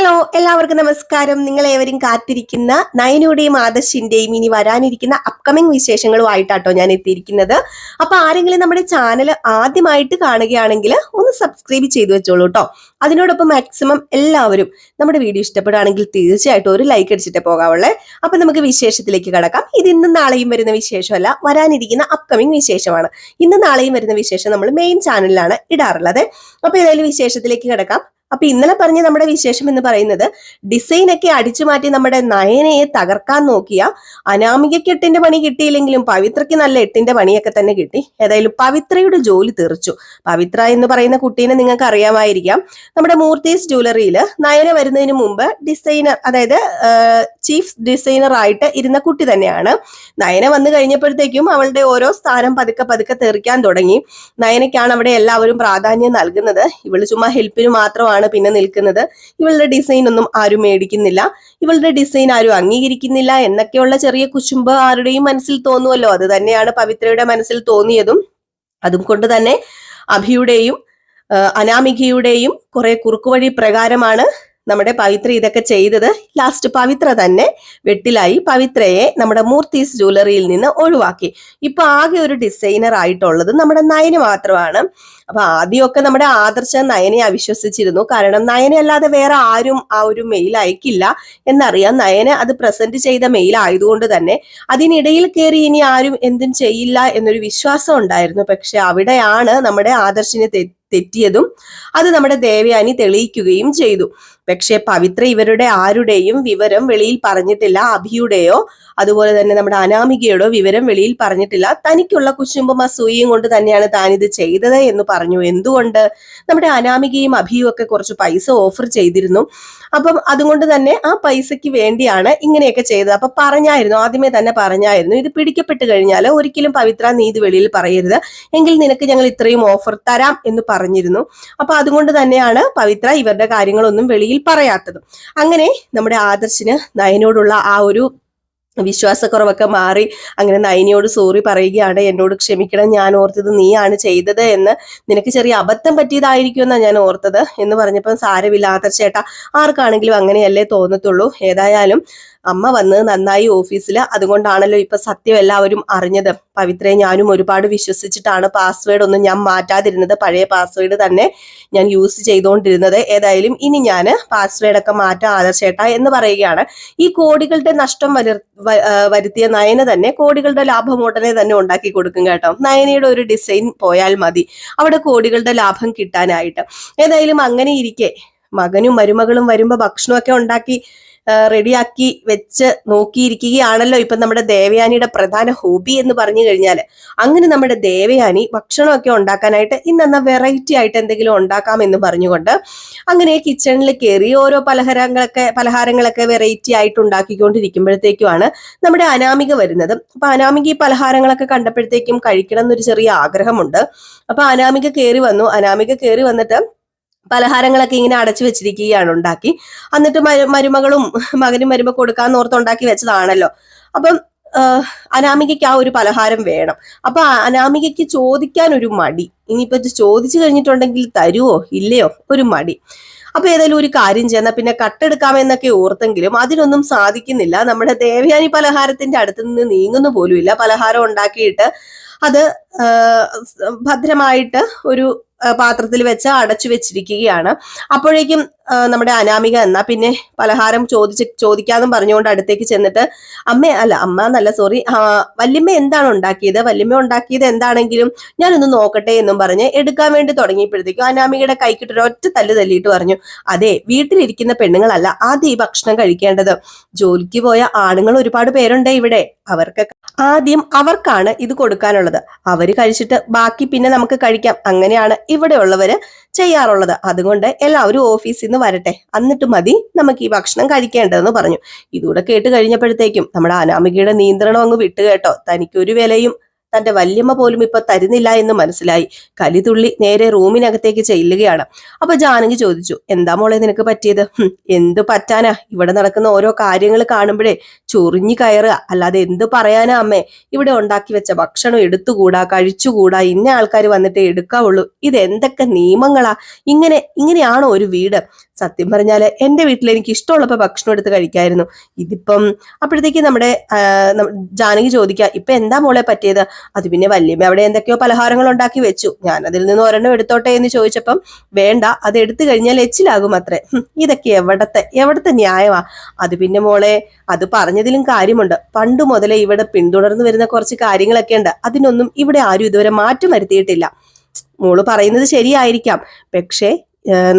Hello, എല്ലാവർക്കും നമസ്കാരം. നിങ്ങൾ ഏവരും കാത്തിരിക്കുന്ന നയനയുടെയും ആദർശിന്റെയും ഇനി വരാനിരിക്കുന്ന അപ്കമിങ് വിശേഷങ്ങളുമായിട്ടാട്ടോ ഞാൻ എത്തിയിരിക്കുന്നത്. അപ്പൊ ആരെങ്കിലും നമ്മുടെ ചാനൽ ആദ്യമായിട്ട് കാണുകയാണെങ്കിൽ ഒന്ന് സബ്സ്ക്രൈബ് ചെയ്തു വെച്ചോളൂ കേട്ടോ. അതിനോടൊപ്പം മാക്സിമം എല്ലാവരും നമ്മുടെ വീഡിയോ ഇഷ്ടപ്പെടുകയാണെങ്കിൽ തീർച്ചയായിട്ടും ഒരു ലൈക്ക് അടിച്ചിട്ടേ പോകാവുള്ളേ. അപ്പൊ നമുക്ക് വിശേഷത്തിലേക്ക് കടക്കാം. ഇത് ഇന്നും നാളെയും വരുന്ന വിശേഷമല്ല, വരാനിരിക്കുന്ന അപ്കമിങ് വിശേഷമാണ്. ഇന്നും നാളെയും വരുന്ന വിശേഷം നമ്മൾ മെയിൻ ചാനലിലാണ് ഇടാറുള്ളത്. അപ്പൊ ഏതായാലും വിശേഷത്തിലേക്ക് കടക്കാം. അപ്പൊ ഇന്നലെ പറഞ്ഞ നമ്മുടെ വിശേഷം എന്ന് പറയുന്നത് ഡിസൈൻ ഒക്കെ അടിച്ചു മാറ്റി നമ്മുടെ നയനയെ തകർക്കാൻ നോക്കിയ അനാമികയ്ക്ക് 8ന്റെ പണി കിട്ടിയില്ലെങ്കിലും പവിത്രയ്ക്ക് നല്ല 8ന്റെ പണിയൊക്കെ തന്നെ കിട്ടി. ഏതായാലും പവിത്രയുടെ ജോലി തെറിച്ചു. പവിത്ര എന്ന് പറയുന്ന കുട്ടീനെ നിങ്ങൾക്ക് അറിയാമായിരിക്കാം. നമ്മുടെ മൂർത്തീസ് ജ്വല്ലറിയിൽ നയന വരുന്നതിന് മുമ്പ് ഡിസൈനർ, അതായത് ചീഫ് ഡിസൈനർ ആയിട്ട് ഇരുന്ന കുട്ടി തന്നെയാണ്. നയന വന്നു കഴിഞ്ഞപ്പോഴത്തേക്കും അവളുടെ ഓരോ സ്ഥാനം പതുക്കെ പതുക്കെ തെറിക്കാൻ തുടങ്ങി. നയനയ്ക്കാണ് അവിടെ എല്ലാവരും പ്രാധാന്യം നൽകുന്നത്. ഇവള് ചുമ്മാ ഹെൽപ്പിന് മാത്രമാണ് പിന്നെ നിൽക്കുന്നത്. ഇവളുടെ ഡിസൈൻ ഒന്നും ആരും മേടിക്കുന്നില്ല, ഇവളുടെ ഡിസൈൻ ആരും അംഗീകരിക്കുന്നില്ല എന്നൊക്കെയുള്ള ചെറിയ കുശുമ്പ് ആരുടെയും മനസ്സിൽ തോന്നുമല്ലോ. അത് തന്നെയാണ് പവിത്രയുടെ മനസ്സിൽ തോന്നിയതും. അതും കൊണ്ട് തന്നെ അഭിയുടെയും അനാമികയുടെയും കുറെ കുറുക്കുവഴി പ്രകാരമാണ് നമ്മുടെ പവിത്ര ഇതൊക്കെ ചെയ്തത്. ലാസ്റ്റ് പവിത്ര തന്നെ വെട്ടിലായി. പവിത്രയെ നമ്മുടെ മൂർത്തീസ് ജ്വല്ലറിയിൽ നിന്ന് ഒഴിവാക്കി. ഇപ്പൊ ആകെ ഒരു ഡിസൈനർ ആയിട്ടുള്ളത് നമ്മുടെ നയന മാത്രമാണ്. അപ്പൊ ആദ്യമൊക്കെ നമ്മുടെ ആദർശ നയനെ അവിശ്വസിച്ചിരുന്നു. കാരണം നയനെ അല്ലാതെ വേറെ ആരും ആ ഒരു മെയിൽ അയക്കില്ല എന്നറിയാം. നയന അത് പ്രസന്റ് ചെയ്ത മെയിൽ ആയതുകൊണ്ട് തന്നെ അതിനിടയിൽ കയറി ഇനി ആരും എന്തും ചെയ്യില്ല എന്നൊരു വിശ്വാസം ഉണ്ടായിരുന്നു. പക്ഷെ അവിടെയാണ് നമ്മുടെ ആദർശിനെ തെറ്റിയതും അത് നമ്മുടെ ദേവയാനി തെളിയിക്കുകയും ചെയ്തു. പക്ഷെ പവിത്ര ഇവരുടെ ആരുടെയും വിവരം വെളിയിൽ പറഞ്ഞിട്ടില്ല. അഭിയുടെയോ അതുപോലെ തന്നെ നമ്മുടെ അനാമികയുടെയോ വിവരം വെളിയിൽ പറഞ്ഞിട്ടില്ല. തനിക്കുള്ള കുശുമ്പും അസൂയയും കൊണ്ട് തന്നെയാണ് താൻ ഇത് ചെയ്തത് എന്ന് പറഞ്ഞു. എന്തുകൊണ്ട്? നമ്മുടെ അനാമികയും അഭിയും ഒക്കെ കുറച്ച് പൈസ ഓഫർ ചെയ്തിരുന്നു. അപ്പം അതുകൊണ്ട് തന്നെ ആ പൈസയ്ക്ക് വേണ്ടിയാണ് ഇങ്ങനെയൊക്കെ ചെയ്തത്. അപ്പൊ പറഞ്ഞായിരുന്നു, ആദ്യമേ തന്നെ പറഞ്ഞായിരുന്നു, ഇത് പിടിക്കപ്പെട്ട് കഴിഞ്ഞാൽ ഒരിക്കലും പവിത്ര നീ ഇത് വെളിയിൽ പറയരുത്, എങ്കിൽ നിനക്ക് ഞങ്ങൾ ഇത്രയും ഓഫർ തരാം എന്ന് പറഞ്ഞിരുന്നു. അപ്പൊ അതുകൊണ്ട് തന്നെയാണ് പവിത്ര ഇവരുടെ കാര്യങ്ങളൊന്നും വെളിയിൽ പറയാത്തത്. അങ്ങനെ നമ്മുടെ ആദർശിന് നയനോടുള്ള ആ ഒരു വിശ്വാസക്കുറവൊക്കെ മാറി. അങ്ങനെ നയനയോട് സോറി പറയുകയാണ്. എന്നോട് ക്ഷമിക്കണം, ഞാൻ ഓർത്തത് നീയാണ് ചെയ്തത് എന്ന്, നിനക്ക് ചെറിയ അബദ്ധം പറ്റിയതായിരിക്കുമെന്നാണ് ഞാൻ ഓർത്തത് എന്ന് പറഞ്ഞപ്പോൾ സാരമില്ല ആദർശേട്ടാ, ആർക്കാണെങ്കിലും അങ്ങനെയല്ലേ തോന്നത്തുള്ളൂ. ഏതായാലും അമ്മ വന്നത് നന്നായി ഓഫീസിൽ, അതുകൊണ്ടാണല്ലോ ഇപ്പൊ സത്യം എല്ലാവരും അറിഞ്ഞത്. പവിത്രയെ ഞാനും ഒരുപാട് വിശ്വസിച്ചിട്ടാണ് പാസ്വേഡ് ഒന്നും ഞാൻ മാറ്റാതിരുന്നത്. പഴയ പാസ്വേഡ് തന്നെ ഞാൻ യൂസ് ചെയ്തുകൊണ്ടിരുന്നത്. ഏതായാലും ഇനി ഞാൻ പാസ്വേഡ് ഒക്കെ മാറ്റാം ആദർശേട്ടാ എന്ന് പറയുകയാണ്. ഈ കോടികളുടെ നഷ്ടം വരുത്തിയ നയന തന്നെ കോടികളുടെ ലാഭം ഉടനെ തന്നെ ഉണ്ടാക്കി കൊടുക്കും കേട്ടോ. നയനയുടെ ഒരു ഡിസൈൻ പോയാൽ മതി അവിടെ കോടികളുടെ ലാഭം കിട്ടാനായിട്ട്. ഏതായാലും അങ്ങനെ ഇരിക്കെ മകനും മരുമകളും വരുമ്പോ ഭക്ഷണമൊക്കെ ഉണ്ടാക്കി റെഡിയാക്കി വെച്ച് നോക്കിയിരിക്കുകയാണല്ലോ ഇപ്പൊ നമ്മുടെ ദേവയാനിയുടെ പ്രധാന ഹോബി എന്ന് പറഞ്ഞു കഴിഞ്ഞാൽ. അങ്ങനെ നമ്മുടെ ദേവയാനി ഭക്ഷണമൊക്കെ ഉണ്ടാക്കാനായിട്ട് ഇന്നെന്നാ വെറൈറ്റി ആയിട്ട് എന്തെങ്കിലും ഉണ്ടാക്കാം എന്ന് പറഞ്ഞുകൊണ്ട് അങ്ങനെ കിച്ചണിൽ കയറി ഓരോ പലഹാരങ്ങളൊക്കെ വെറൈറ്റി ആയിട്ട് ഉണ്ടാക്കിക്കൊണ്ടിരിക്കുമ്പോഴത്തേക്കുമാണ് നമ്മുടെ അനാമിക വരുന്നത്. അപ്പൊ അനാമിക ഈ പലഹാരങ്ങളൊക്കെ കണ്ടപ്പോഴത്തേക്കും കഴിക്കണം എന്നൊരു ചെറിയ ആഗ്രഹമുണ്ട്. അപ്പൊ അനാമിക കയറി വന്നു. അനാമിക കയറി വന്നിട്ട് പലഹാരങ്ങളൊക്കെ ഇങ്ങനെ അടച്ചു വെച്ചിരിക്കുകയാണ് ഉണ്ടാക്കി. എന്നിട്ട് മരുമകളും മകനും വരുമ്പോ കൊടുക്കാന്ന് ഓർത്ത് ഉണ്ടാക്കി വെച്ചതാണല്ലോ. അപ്പം അനാമികയ്ക്ക് ആ ഒരു പലഹാരം വേണം. അപ്പൊ അനാമികയ്ക്ക് ചോദിക്കാൻ ഒരു മടി. ഇനിയിപ്പോ ചോദിച്ചു കഴിഞ്ഞിട്ടുണ്ടെങ്കിൽ തരുവോ ഇല്ലയോ ഒരു മടി. അപ്പൊ ഏതായാലും ഒരു കാര്യം ചെയ്യുന്ന പിന്നെ കട്ടെടുക്കാമെന്നൊക്കെ ഓർത്തെങ്കിലും അതിനൊന്നും സാധിക്കുന്നില്ല. നമ്മുടെ ദേവയാനി പലഹാരത്തിന്റെ അടുത്ത് നിന്ന് നീങ്ങുന്നു പോലും ഇല്ല. പലഹാരം ഉണ്ടാക്കിയിട്ട് അത് ഭദ്രമായിട്ട് ഒരു പാത്രത്തിൽ വെച്ച് അടച്ചു വെച്ചിരിക്കുകയാണ്. അപ്പോഴേക്കും നമ്മുടെ അനാമിക എന്നാ പിന്നെ പലഹാരം ചോദിക്കാന്നും പറഞ്ഞുകൊണ്ട് അടുത്തേക്ക് ചെന്നിട്ട് അമ്മ എന്നല്ല, സോറി, വല്യമ്മ എന്താണ് ഉണ്ടാക്കിയത്, വല്യമ്മ ഉണ്ടാക്കിയത് എന്താണെങ്കിലും ഞാനൊന്ന് നോക്കട്ടെ എന്നും പറഞ്ഞ് എടുക്കാൻ വേണ്ടി തുടങ്ങിയപ്പോഴത്തേക്കും അനാമികയുടെ കൈക്കിട്ടൊരു ഒറ്റ തല്ല് തല്ലിയിട്ട് പറഞ്ഞു, അതെ, വീട്ടിലിരിക്കുന്ന പെണ്ണുങ്ങളല്ല ആദ്യം ഈ ഭക്ഷണം കഴിക്കേണ്ടത്. ജോലിക്ക് പോയ ആണുങ്ങൾ ഒരുപാട് പേരുണ്ട് ഇവിടെ, ആദ്യം അവർക്കാണ് ഇത് കൊടുക്കാനുള്ളത്. അവര് കഴിച്ചിട്ട് ബാക്കി പിന്നെ നമുക്ക് കഴിക്കാം. അങ്ങനെയാണ് ഇവിടെ ഉള്ളവര് ചെയ്യാറുള്ളത്. അതുകൊണ്ട് എല്ലാവരും ഓഫീസിൽ നിന്ന് വരട്ടെ, എന്നിട്ട് മതി നമുക്ക് ഈ ഭക്ഷണം കഴിക്കേണ്ടതെന്ന് പറഞ്ഞു. ഇതുകൂടെ കേട്ട് കഴിഞ്ഞപ്പോഴത്തേക്കും നമ്മുടെ അനാമികയുടെ നിയന്ത്രണം അങ്ങ് വിട്ടു കേട്ടോ. തനിക്കൊരു വിലയും തന്റെ വല്യമ്മ പോലും ഇപ്പൊ തരുന്നില്ല എന്ന് മനസ്സിലായി. കലിതുള്ളി നേരെ റൂമിനകത്തേക്ക് ചെല്ലുകയാണ്. അപ്പൊ ജാനകി ചോദിച്ചു, എന്താ മോളെ നിനക്ക് പറ്റിയത്? എന്ത് പറ്റാനാ, ഇവിടെ നടക്കുന്ന ഓരോ കാര്യങ്ങൾ കാണുമ്പോഴേ ചൊറിഞ്ഞു കയറുക. അല്ലാതെ എന്ത് പറയാനാ അമ്മേ? ഇവിടെ ഉണ്ടാക്കി വെച്ച ഭക്ഷണം എടുത്തുകൂടാ, കഴിച്ചുകൂടാ, ഇന്ന ആൾക്കാർ വന്നിട്ട് എടുക്കാവുള്ളൂ. ഇത് എന്തൊക്കെ നിയമങ്ങളാ? ഇങ്ങനെയാണോ ഒരു വീട്? സത്യം പറഞ്ഞാല് എന്റെ വീട്ടിൽ എനിക്ക് ഇഷ്ടമുള്ളപ്പോ ഭക്ഷണം എടുത്ത് കഴിക്കായിരുന്നു. ഇതിപ്പം അപ്പോഴത്തേക്ക് നമ്മുടെ ജാനകി ചോദിക്കുക, ഇപ്പൊ എന്താ മോളെ പറ്റിയത്? അത് പിന്നെ വല്യമ്മ അവിടെ എന്തൊക്കെയോ പലഹാരങ്ങൾ ഉണ്ടാക്കി വെച്ചു, ഞാൻ അതിൽ നിന്ന് ഒരെണ്ണം എടുത്തോട്ടെ എന്ന് ചോദിച്ചപ്പം വേണ്ട, അത് എടുത്തു കഴിഞ്ഞാൽ എച്ചിലാകും അത്രേ. ഇതൊക്കെ എവിടത്തെ ന്യായമാ? അത് പിന്നെ മോളെ, അത് പറഞ്ഞതിലും കാര്യമുണ്ട്. പണ്ട് മുതലേ ഇവിടെ പിന്തുടർന്നു വരുന്ന കുറച്ച് കാര്യങ്ങളൊക്കെ ഉണ്ട്. അതിനൊന്നും ഇവിടെ ആരും ഇതുവരെ മാറ്റം വരുത്തിയിട്ടില്ല. മോള് പറയുന്നത് ശരിയായിരിക്കാം, പക്ഷേ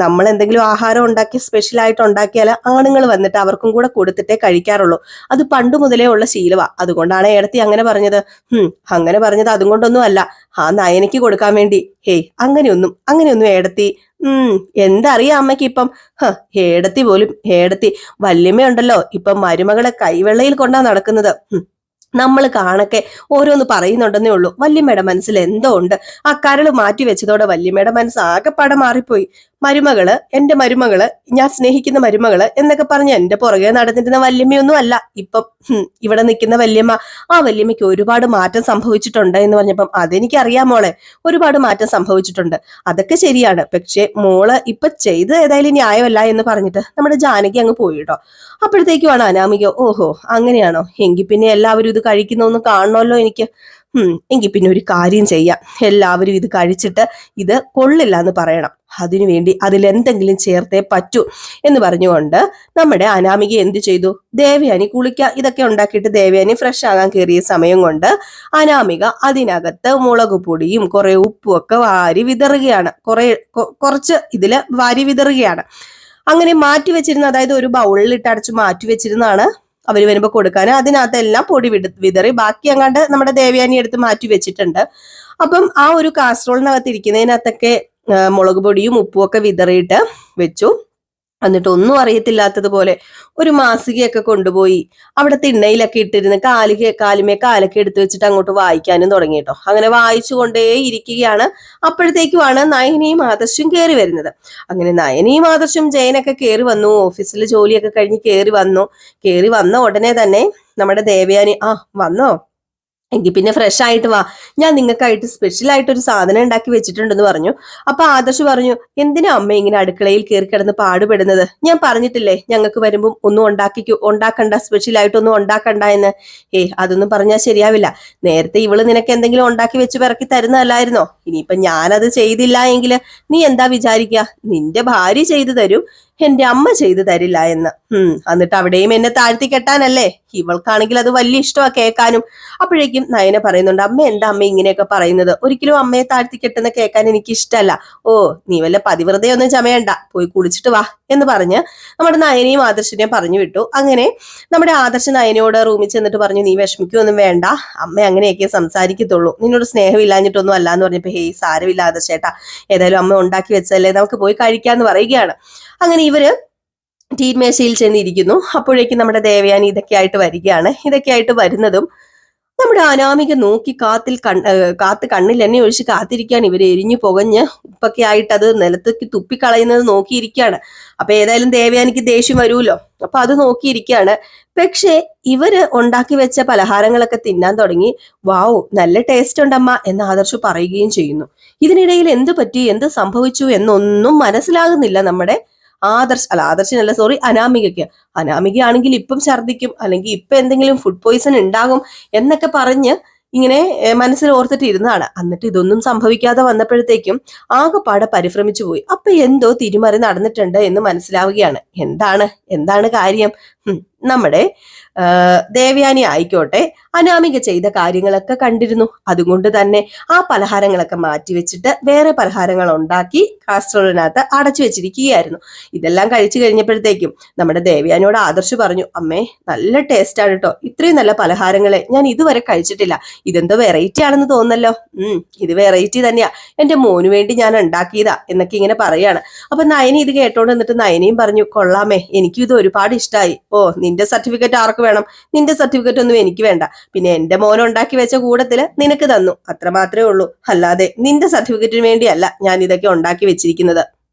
നമ്മൾ എന്തെങ്കിലും ആഹാരം ഉണ്ടാക്കി സ്പെഷ്യൽ ആയിട്ട് ഉണ്ടാക്കിയാൽ ആണുങ്ങൾ വന്നിട്ട് അവർക്കും കൂടെ കൊടുത്തിട്ടേ കഴിക്കാറുള്ളൂ. അത് പണ്ട് മുതലേ ഉള്ള ശീലവാ. അതുകൊണ്ടാണ് ഏടത്തി അങ്ങനെ പറഞ്ഞത്. അങ്ങനെ പറഞ്ഞത് അതുകൊണ്ടൊന്നും അല്ല, ആ നയനയ്ക്ക് കൊടുക്കാൻ വേണ്ടി. ഹേയ്, അങ്ങനെയൊന്നും ഏടത്തി എന്തറിയാം അമ്മയ്ക്ക് ഇപ്പം. ഏടത്തി വല്യമ്മയുണ്ടല്ലോ ഇപ്പം മരുമകളെ കൈവെള്ളയിൽ കൊണ്ടാ നടക്കുന്നത്. നമ്മൾ കാണക്കെ ഓരോന്ന് പറയുന്നുണ്ടെന്നേ ഉള്ളൂ. വല്യമ്മയുടെ മനസ്സിൽ എന്തോ ഉണ്ട്. ആ കരള് മാറ്റി വെച്ചതോടെ വല്യമ്മയുടെ മനസ്സ് ആകെപ്പാടെ മാറിപ്പോയി. എന്റെ മരുമകള്, ഞാൻ സ്നേഹിക്കുന്ന മരുമകള് എന്നൊക്കെ പറഞ്ഞ് എന്റെ പുറകെ നടന്നിരുന്ന വല്യമ്മയൊന്നും അല്ല ഇപ്പം ഇവിടെ നിൽക്കുന്ന വല്യമ്മ. ആ വല്യമ്മയ്ക്ക് ഒരുപാട് മാറ്റം സംഭവിച്ചിട്ടുണ്ട് എന്ന് പറഞ്ഞപ്പം അതെനിക്കറിയാം മോളെ, ഒരുപാട് മാറ്റം സംഭവിച്ചിട്ടുണ്ട്, അതൊക്കെ ശരിയാണ്. പക്ഷെ മോള് ഇപ്പൊ ചെയ്ത് ഏതായാലും ന്യായമല്ല എന്ന് പറഞ്ഞിട്ട് നമ്മുടെ ജാനകി അങ്ങ് പോയി കേട്ടോ. അപ്പോഴത്തേക്കുമാണ് അനാമിക, ഓഹോ അങ്ങനെയാണോ, എങ്കിൽ പിന്നെ എല്ലാവരും ഇത് കഴിക്കുന്നൊന്ന് കാണണമല്ലോ എനിക്ക്. എങ്കിൽ പിന്നെ ഒരു കാര്യം ചെയ്യാം, എല്ലാവരും ഇത് കഴിച്ചിട്ട് ഇത് കൊള്ളില്ല എന്ന് പറയണം. അതിനുവേണ്ടി അതിലെന്തെങ്കിലും ചേർത്തേ പറ്റൂ എന്ന് പറഞ്ഞുകൊണ്ട് നമ്മുടെ അനാമിക എന്ത് ചെയ്തു? ദേവയാനി ഇതൊക്കെ ഉണ്ടാക്കിയിട്ട് ദേവയാനി ഫ്രഷ് ആകാൻ കയറിയ സമയം കൊണ്ട് അനാമിക അതിനകത്ത് മുളക് പൊടിയും കുറെ ഉപ്പും ഒക്കെ വാരി വിതറുകയാണ്. കുറച്ച് ഇതില് വാരി വിതറുകയാണ്. അങ്ങനെ മാറ്റി വെച്ചിരുന്ന, അതായത് ഒരു ബൗളിലിട്ട് അടച്ച് മാറ്റി വെച്ചിരുന്നാണ് അവർ വരുമ്പോൾ കൊടുക്കാൻ. അതിനകത്തെല്ലാം പൊടി വിതറി ബാക്കി അങ്ങാണ്ട് നമ്മുടെ ദേവയാനി എടുത്ത് മാറ്റി വെച്ചിട്ടുണ്ട്. അപ്പം ആ ഒരു കാസറോളിനകത്ത് ഇരിക്കുന്നതിനകത്തൊക്കെ മുളക് പൊടിയും ഉപ്പും ഒക്കെ വിതറിയിട്ട് വെച്ചു. എന്നിട്ട് ഒന്നും അറിയത്തില്ലാത്തതുപോലെ ഒരു മാസികയൊക്കെ കൊണ്ടുപോയി അവിടെ തിണ്ണയിലൊക്കെ ഇട്ടിരുന്ന് കാലുമേ കാലൊക്കെ എടുത്തു വെച്ചിട്ട് അങ്ങോട്ട് വായിക്കാനും തുടങ്ങി കേട്ടോ. അങ്ങനെ വായിച്ചു കൊണ്ടേ ഇരിക്കുകയാണ്. അപ്പോഴത്തേക്കുമാണ് നയനയും ആദർശും കയറി വരുന്നത്. അങ്ങനെ നയനയും ആദർശും ജയനൊക്കെ കയറി വന്നു. ഓഫീസിൽ ജോലിയൊക്കെ കഴിഞ്ഞ് കയറി വന്ന ഉടനെ തന്നെ നമ്മുടെ ദേവയാനി, വന്നോ, എങ്കിൽ പിന്നെ ഫ്രഷ് ആയിട്ട് വാ, ഞാൻ നിങ്ങൾക്കായിട്ട് സ്പെഷ്യൽ ആയിട്ട് ഒരു സാധനം ഉണ്ടാക്കി വെച്ചിട്ടുണ്ടെന്ന് പറഞ്ഞു. അപ്പൊ ആദർശ് പറഞ്ഞു, എന്തിനാ അമ്മ ഇങ്ങനെ അടുക്കളയിൽ കയറി കിടന്ന് പാടുപെടുന്നത്? ഞാൻ പറഞ്ഞിട്ടില്ലേ ഞങ്ങൾക്ക് വരുമ്പം ഒന്നും ഉണ്ടാക്കണ്ട, സ്പെഷ്യൽ ആയിട്ടൊന്നും ഉണ്ടാക്കണ്ട എന്ന്. അതൊന്നും പറഞ്ഞാൽ ശരിയാവില്ല. നേരത്തെ ഇവള് നിനക്ക് എന്തെങ്കിലും ഉണ്ടാക്കി വെച്ച് പിറക്കി തരുന്നതല്ലായിരുന്നോ? ഇനിയിപ്പൊ ഞാനത് ചെയ്തില്ല എങ്കിൽ നീ എന്താ വിചാരിക്കുക? നിന്റെ ഭാര്യ ചെയ്തു തരും, എന്റെ അമ്മ ചെയ്തു തരില്ല എന്ന്. എന്നിട്ട് അവിടെയും എന്നെ താഴ്ത്തി കെട്ടാനല്ലേ? ഇവൾക്കാണെങ്കിൽ അത് വലിയ ഇഷ്ടമാ കേൾക്കാനും. അപ്പോഴേക്കും നയന പറയുന്നുണ്ട്, അമ്മ എന്താ അമ്മ ഇങ്ങനെയൊക്കെ പറയുന്നത്? ഒരിക്കലും അമ്മയെ താഴ്ത്തി കെട്ടുന്ന കേൾക്കാൻ എനിക്ക് ഇഷ്ടമല്ല. നീ വല്ല പതിവ്രതയെ ഒന്നും ചമയണ്ട, പോയി കുളിച്ചിട്ട് വാ എന്ന് പറഞ്ഞ് നമ്മുടെ നയനയും ആദർശിനെയും പറഞ്ഞു വിട്ടു. അങ്ങനെ നമ്മുടെ ആദർശ് നയനയോട് റൂമിൽ ചെന്നിട്ട് പറഞ്ഞു, നീ വിഷമിക്കൊന്നും വേണ്ട, അമ്മ അങ്ങനെയൊക്കെ സംസാരിക്കത്തുള്ളൂ, നിന്നോട് സ്നേഹമില്ലാഞ്ഞിട്ടൊന്നും അല്ല എന്ന് പറഞ്ഞപ്പോ, സാരമില്ല ആദർശേട്ടാ, ഏതായാലും അമ്മ ഉണ്ടാക്കി വെച്ചതല്ലേ, നമുക്ക് പോയി കഴിക്കാന്ന് പറയുകയാണ്. അങ്ങനെ ഇവര് ടീൻമേശയിൽ ചെന്നിരിക്കുന്നു. അപ്പോഴേക്കും നമ്മുടെ ദേവയാനി ഇതൊക്കെ ആയിട്ട് വരുന്നതും നമ്മുടെ അനാമിക നോക്കി കാത്ത് കണ്ണിൽ എണ്ണ ഒഴിച്ച് കാത്തിരിക്കുകയാണ്. ഇവര് എരിഞ്ഞു പുകഞ്ഞ് ഉപ്പൊക്കെ ആയിട്ട് അത് നിലത്തേക്ക് തുപ്പിക്കളയുന്നത് നോക്കിയിരിക്കുകയാണ്. അപ്പൊ ഏതായാലും ദേവയാനിക്ക് ദേഷ്യം വരുമല്ലോ, അപ്പൊ അത് നോക്കിയിരിക്കുകയാണ്. പക്ഷേ ഇവര് ഉണ്ടാക്കി വെച്ച പലഹാരങ്ങളൊക്കെ തിന്നാൻ തുടങ്ങി. വാവ്, നല്ല ടേസ്റ്റ് ഉണ്ടമ്മ എന്ന് ആദർശ് പറയുകയും ചെയ്യുന്നു. ഇതിനിടയിൽ എന്ത് പറ്റി, എന്ത് സംഭവിച്ചു എന്നൊന്നും മനസ്സിലാകുന്നില്ല നമ്മുടെ അനാമികയ്ക്ക്. അനാമികയാണെങ്കിൽ ഇപ്പം ഛർദ്ദിക്കും, അല്ലെങ്കിൽ ഇപ്പൊ എന്തെങ്കിലും ഫുഡ് പോയിസൺ ഉണ്ടാകും എന്നൊക്കെ പറഞ്ഞ് ഇങ്ങനെ മനസ്സിൽ ഓർത്തിട്ട് ഇരുന്നാണ്. എന്നിട്ട് ഇതൊന്നും സംഭവിക്കാതെ വന്നപ്പോഴത്തേക്കും ആകെപ്പാടെ പരിഭ്രമിച്ചു പോയി. അപ്പൊ എന്തോ തിരിമറി നടന്നിട്ടുണ്ട് എന്ന് മനസ്സിലാവുകയാണ്. എന്താണ് കാര്യം? നമ്മുടെ ദേവയാനി ആയിക്കോട്ടെ അനാമിക ചെയ്ത കാര്യങ്ങളൊക്കെ കണ്ടിരുന്നു. അതുകൊണ്ട് തന്നെ ആ പലഹാരങ്ങളൊക്കെ മാറ്റിവെച്ചിട്ട് വേറെ പലഹാരങ്ങൾ ഉണ്ടാക്കി കാസറോളിനകത്ത് അടച്ചു വെച്ചിരിക്കുകയായിരുന്നു. ഇതെല്ലാം കഴിച്ചു കഴിഞ്ഞപ്പോഴത്തേക്കും നമ്മുടെ ദേവയാനിയോട് ആദർശ് പറഞ്ഞു, അമ്മേ നല്ല ടേസ്റ്റ് ആണ് കേട്ടോ, ഇത്രയും നല്ല പലഹാരങ്ങളെ ഞാൻ ഇതുവരെ കഴിച്ചിട്ടില്ല, ഇതെന്തോ വെറൈറ്റി ആണെന്ന് തോന്നല്ലോ. ഇത് വെറൈറ്റി തന്നെയാ, എന്റെ മോന് വേണ്ടി ഞാൻ ഉണ്ടാക്കിയതാ എന്നൊക്കെ ഇങ്ങനെ പറയാണ്. അപ്പൊ നയനി ഇത് കേട്ടോണ്ട് എന്നിട്ട് നയനിയും പറഞ്ഞു, കൊള്ളാമേ, എനിക്കും ഇത് ഒരുപാട് ഇഷ്ടമായി. നിന്റെ സർട്ടിഫിക്കറ്റ് ആർക്ക് വേണം? നിന്റെ സർട്ടിഫിക്കറ്റ് ഒന്നും എനിക്ക് വേണ്ട, പിന്നെ എന്റെ മോൻ ഉണ്ടാക്കി വെച്ച കൂടത്തില് നിനക്ക് തന്നു, അത്ര മാത്രമേ ഉള്ളൂ, അല്ലാതെ നിന്റെ സർട്ടിഫിക്കറ്റിന് വേണ്ടിയല്ല ഞാൻ ഇതൊക്കെ ഉണ്ടാക്കി വെച്ചിരിക്കുന്നത്.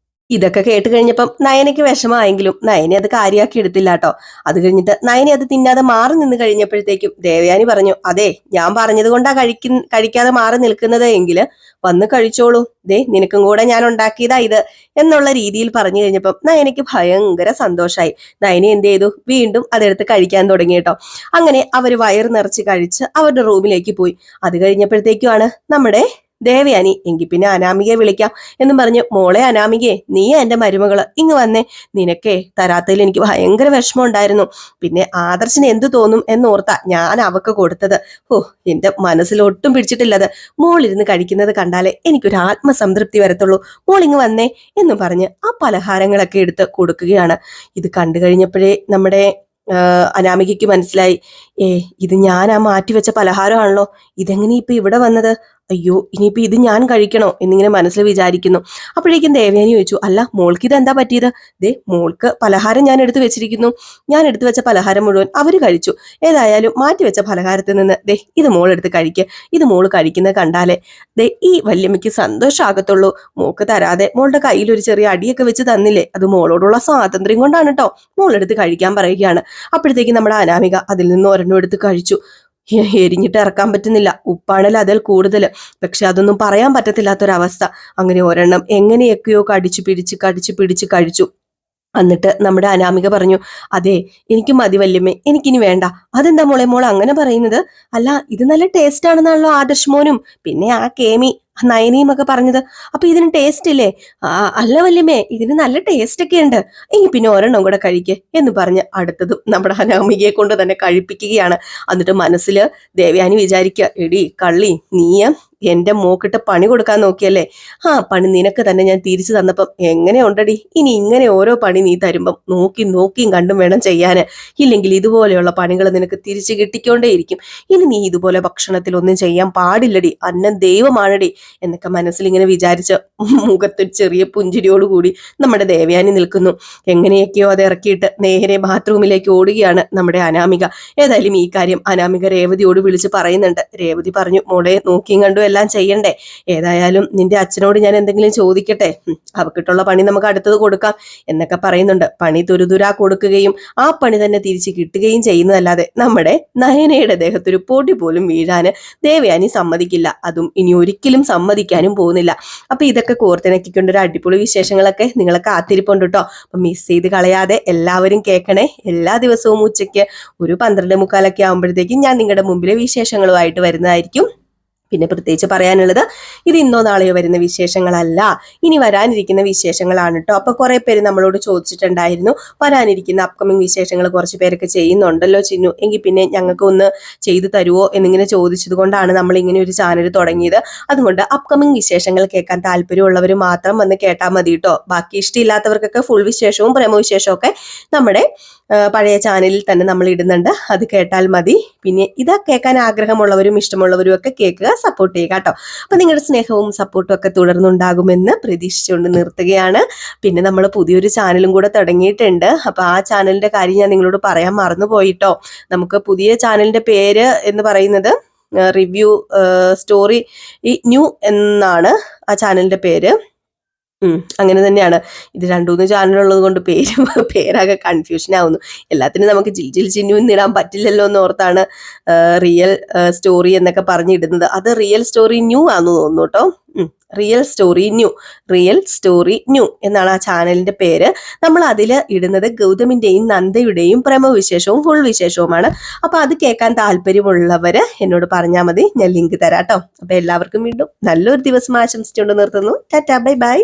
ഇതൊക്കെ കേട്ട് കഴിഞ്ഞപ്പം നയനയ്ക്ക് വിഷമമായെങ്കിലും നയനെ അത് കാര്യമാക്കി എടുത്തില്ല കേട്ടോ. അത് കഴിഞ്ഞിട്ട് നയനെ അത് തിന്നാതെ മാറി നിന്ന് കഴിഞ്ഞപ്പോഴത്തേക്കും ദേവയാനി പറഞ്ഞു, അതെ ഞാൻ പറഞ്ഞത് കൊണ്ടാ കഴിക്കാതെ മാറി നിൽക്കുന്നത് എങ്കിൽ വന്ന് കഴിച്ചോളൂ, ദേ നിനക്കും കൂടെ ഞാൻ ഉണ്ടാക്കിയതാ ഇത് എന്നുള്ള രീതിയിൽ പറഞ്ഞു കഴിഞ്ഞപ്പം നയനയ്ക്ക് ഭയങ്കര സന്തോഷമായി. നയനെ എന്ത് ചെയ്തു, വീണ്ടും അതെടുത്ത് കഴിക്കാൻ തുടങ്ങി കേട്ടോ. അങ്ങനെ അവര് വയറ് നിറച്ച് കഴിച്ച് അവരുടെ റൂമിലേക്ക് പോയി. അത് കഴിഞ്ഞപ്പോഴത്തേക്കുമാണ് നമ്മുടെ ദേവയാനി എങ്കിൽ പിന്നെ അനാമികയെ വിളിക്കാം എന്നും പറഞ്ഞ്, മോളെ അനാമികയെ, നീ എന്റെ മരുമകള്, ഇങ്ങ് വന്നേ. നിനക്കേ തരാത്തതിൽ എനിക്ക് ഭയങ്കര വിഷമം ഉണ്ടായിരുന്നു. പിന്നെ ആദർശിന് എന്തു തോന്നും എന്നോർത്താ ഞാൻ അവക്ക് കൊടുത്തത്. ഓ, എന്റെ മനസ്സിലൊട്ടും പിടിച്ചിട്ടില്ലത്. മോളിരുന്ന് കഴിക്കുന്നത് കണ്ടാലേ എനിക്കൊരു ആത്മസംതൃപ്തി വരത്തുള്ളൂ. മോളിങ്ങ് വന്നേ എന്നും പറഞ്ഞ് ആ പലഹാരങ്ങളൊക്കെ എടുത്ത് കൊടുക്കുകയാണ്. ഇത് കണ്ടു കഴിഞ്ഞപ്പോഴേ നമ്മുടെ അനാമികയ്ക്ക് മനസ്സിലായി, ഇത് ഞാൻ ആ മാറ്റിവെച്ച പലഹാരമാണല്ലോ, ഇതെങ്ങനെ ഇപ്പൊ ഇവിടെ വന്നത്? അയ്യോ, ഇനിയിപ്പോ ഇത് ഞാൻ കഴിക്കണോ എന്നിങ്ങനെ മനസ്സിൽ വിചാരിക്കുന്നു. അപ്പോഴേക്കും ദേവയാനി ചോദിച്ചു, അല്ല മോൾക്ക് ഇത് എന്താ പറ്റിയത്? ദേ മോൾക്ക് പലഹാരം ഞാൻ എടുത്തു വെച്ചിരിക്കുന്നു. ഞാൻ എടുത്തു വെച്ച പലഹാരം മുഴുവൻ അവര് കഴിച്ചു. ഏതായാലും മാറ്റിവെച്ച പലഹാരത്തിൽ നിന്ന് ദേ ഇത് മോൾ എടുത്ത് കഴിക്കുക. ഇത് മോള് കഴിക്കുന്നത് കണ്ടാലേ ദേ ഈ വല്യമ്മയ്ക്ക് സന്തോഷമാകത്തുള്ളൂ. മോൾക്ക് തരാതെ മോളുടെ കയ്യിൽ ഒരു ചെറിയ അടിയൊക്കെ വെച്ച് തന്നില്ലേ, അത് മോളോടുള്ള സ്വാതന്ത്ര്യം കൊണ്ടാണ് കേട്ടോ. മോളെടുത്ത് കഴിക്കാൻ പറയുകയാണ്. അപ്പോഴത്തേക്കും നമ്മുടെ അനാമിക അതിൽ നിന്ന് ഒരെണ്ണം എടുത്ത് കഴിച്ചു. എരിഞ്ഞിട്ട് ഇറക്കാൻ പറ്റുന്നില്ല, ഉപ്പാണല്ലോ അതിൽ കൂടുതൽ. പക്ഷെ അതൊന്നും പറയാൻ പറ്റത്തില്ലാത്തൊരവസ്ഥ. അങ്ങനെ ഒരെണ്ണം എങ്ങനെയൊക്കെയോ കടിച്ചു പിടിച്ച് കഴിച്ചു. എന്നിട്ട് നമ്മുടെ അനാമിക പറഞ്ഞു, അതെ എനിക്ക് മതി വല്യമ്മേ, എനിക്കിനി വേണ്ട. അതെന്താ മോളെ മോൾ അങ്ങനെ പറയുന്നത്? അല്ല ഇത് നല്ല ടേസ്റ്റ് ആണെന്നാണല്ലോ ആദർശ് മോനും പിന്നെ ആ കേമി നയനിയും ഒക്കെ പറഞ്ഞത്. അപ്പൊ ഇതിന് ടേസ്റ്റ് ഇല്ലേ? അല്ല വല്യമ്മേ, ഇതിന് നല്ല ടേസ്റ്റ് ഒക്കെ ഉണ്ട്. എങ്കിൽ പിന്നെ ഒരെണ്ണം കൂടെ കഴിക്കേ എന്ന് പറഞ്ഞ് അടുത്തതും നമ്മുടെ അനാമികയെ കൊണ്ട് തന്നെ കഴിപ്പിക്കുകയാണ്. എന്നിട്ട് മനസ്സിൽ ദേവയാനി വിചാരിക്കുക, എടി കള്ളി, നീയ എന്റെ മോക്കിട്ട് പണി കൊടുക്കാൻ നോക്കിയല്ലേ? ആ പണി നിനക്ക് തന്നെ ഞാൻ തിരിച്ചു തന്നപ്പം എങ്ങനെ ഉണ്ടടി? ഇനി ഇങ്ങനെ ഓരോ പണി നീ തരുമ്പം നോക്കിയും കണ്ടും വേണം ചെയ്യാന്. ഇല്ലെങ്കിൽ ഇതുപോലെയുള്ള പണികൾ നിനക്ക് തിരിച്ചു കിട്ടിക്കൊണ്ടേയിരിക്കും. ഇനി നീ ഇതുപോലെ ഭക്ഷണത്തിലൊന്നും ചെയ്യാൻ പാടില്ലടി, അന്നം ദൈവമാണടി എന്നൊക്കെ മനസ്സിൽ ഇങ്ങനെ വിചാരിച്ച് മുഖത്തൊരു ചെറിയ പുഞ്ചിരിയോടുകൂടി നമ്മുടെ ദേവയാനി നിൽക്കുന്നു. എങ്ങനെയൊക്കെയോ അത് ഇറക്കിയിട്ട് നേരെ ബാത്റൂമിലേക്ക് ഓടുകയാണ് നമ്മുടെ അനാമിക. ഏതായാലും ഈ കാര്യം അനാമിക രേവതിയോട് വിളിച്ച് പറയുന്നുണ്ട്. രേവതി പറഞ്ഞു, മോളെ നോക്കിയും കണ്ടും എല്ലാം ചെയ്യണ്ടേ, ഏതായാലും നിന്റെ അച്ഛനോട് ഞാൻ എന്തെങ്കിലും ചോദിക്കട്ടെ, അവക്കിട്ടുള്ള പണി നമുക്ക് അടുത്തത് കൊടുക്കാം എന്നൊക്കെ പറയുന്നുണ്ട്. പണി തുരുതുരാ കൊടുക്കുകയും ആ പണി തന്നെ തിരിച്ചു കിട്ടുകയും ചെയ്യുന്നതല്ലാതെ നമ്മുടെ നയനയുടെ ദേഹത്തൊരു പൊടി പോലും വീഴാന് ദേവയാനി സമ്മതിക്കില്ല. അതും ഇനി ഒരിക്കലും സമ്മതിക്കാനും പോകുന്നില്ല. അപ്പൊ ഇതൊക്കെ കോർത്തിണക്കിക്കൊണ്ട് ഒരു അടിപൊളി വിശേഷങ്ങളൊക്കെ നിങ്ങളെ കാത്തിരിപ്പുണ്ട് കേട്ടോ. അപ്പൊ മിസ് ചെയ്ത് കളയാതെ എല്ലാവരും കേൾക്കണേ. എല്ലാ ദിവസവും ഉച്ചയ്ക്ക് ഒരു 12:45 ആകുമ്പോഴത്തേക്കും ഞാൻ നിങ്ങളുടെ മുമ്പിലെ വിശേഷങ്ങളുമായിട്ട് വരുന്നതായിരിക്കും. പിന്നെ പ്രത്യേകിച്ച് പറയാനുള്ളത്, ഇത് ഇന്നോ നാളെയോ വരുന്ന വിശേഷങ്ങളല്ല, ഇനി വരാനിരിക്കുന്ന വിശേഷങ്ങളാണ് കേട്ടോ. അപ്പൊ കുറെ പേര് നമ്മളോട് ചോദിച്ചിട്ടുണ്ടായിരുന്നു, വരാനിരിക്കുന്ന അപ്കമിങ് വിശേഷങ്ങൾ കുറച്ച് പേരൊക്കെ ചെയ്യുന്നുണ്ടല്ലോ ചിന്നു, എങ്കിൽ പിന്നെ ഞങ്ങൾക്ക് ഒന്ന് ചെയ്തു തരുമോ എന്നിങ്ങനെ ചോദിച്ചത് കൊണ്ടാണ് നമ്മൾ ഇങ്ങനെ ഒരു ചാനൽ തുടങ്ങിയത്. അതുകൊണ്ട് അപ്കമിങ് വിശേഷങ്ങൾ കേൾക്കാൻ താല്പര്യമുള്ളവർ മാത്രം വന്ന് കേട്ടാൽ മതി കേട്ടോ. ബാക്കി ഇഷ്ടമില്ലാത്തവർക്കൊക്കെ ഫുൾ വിശേഷവും പ്രമോവിശേഷവും ഒക്കെ നമ്മുടെ പഴയ ചാനലിൽ തന്നെ നമ്മൾ ഇടുന്നുണ്ട്, അത് കേട്ടാൽ മതി. പിന്നെ ഇത് കേൾക്കാൻ ആഗ്രഹമുള്ളവരും ഇഷ്ടമുള്ളവരും ഒക്കെ കേൾക്കുക, സപ്പോർട്ട് ചെയ്യുക കേട്ടോ. അപ്പൊ നിങ്ങളുടെ സ്നേഹവും സപ്പോർട്ടും ഒക്കെ തുടർന്നുണ്ടാകുമെന്ന് പ്രതീക്ഷിച്ചുകൊണ്ട് നിർത്തുകയാണ്. പിന്നെ നമ്മൾ പുതിയൊരു ചാനലും കൂടെ തുടങ്ങിയിട്ടുണ്ട്. അപ്പൊ ആ ചാനലിന്റെ കാര്യം ഞാൻ നിങ്ങളോട് പറയാൻ മറന്നുപോയിട്ടോ. നമുക്ക് പുതിയ ചാനലിന്റെ പേര് എന്ന് പറയുന്നത് റിവ്യൂ സ്റ്റോറി ന്യൂ എന്നാണ് ആ ചാനലിന്റെ പേര്. അങ്ങനെ തന്നെയാണ്. ഇത് 2-3 ചാനലുള്ളത് കൊണ്ട് പേരാകെ കൺഫ്യൂഷൻ ആവുന്നു. എല്ലാത്തിനും നമുക്ക് ജിൽ ചിന്നു ഇടാൻ പറ്റില്ലല്ലോ എന്ന് ഓർത്താണ് റിയൽ സ്റ്റോറി എന്നൊക്കെ പറഞ്ഞിടുന്നത്. അത് റിയൽ സ്റ്റോറി ന്യൂ ആണെന്ന് തോന്നുന്നു കേട്ടോ. റിയൽ സ്റ്റോറി ന്യൂ എന്നാണ് ആ ചാനലിന്റെ പേര്. നമ്മൾ അതിൽ ഇടുന്നത് ഗൗതമിന്റെയും നന്ദയുടെയും പ്രമവിശേഷവും ഫുൾ വിശേഷവുമാണ്. അപ്പൊ അത് കേൾക്കാൻ താല്പര്യമുള്ളവര് എന്നോട് പറഞ്ഞാൽ മതി, ഞാൻ ലിങ്ക് തരാം കേട്ടോ. അപ്പൊ എല്ലാവർക്കും വീണ്ടും നല്ലൊരു ദിവസം ആശംസിച്ചുകൊണ്ട് നിർത്തുന്നു. Tata, bye bye.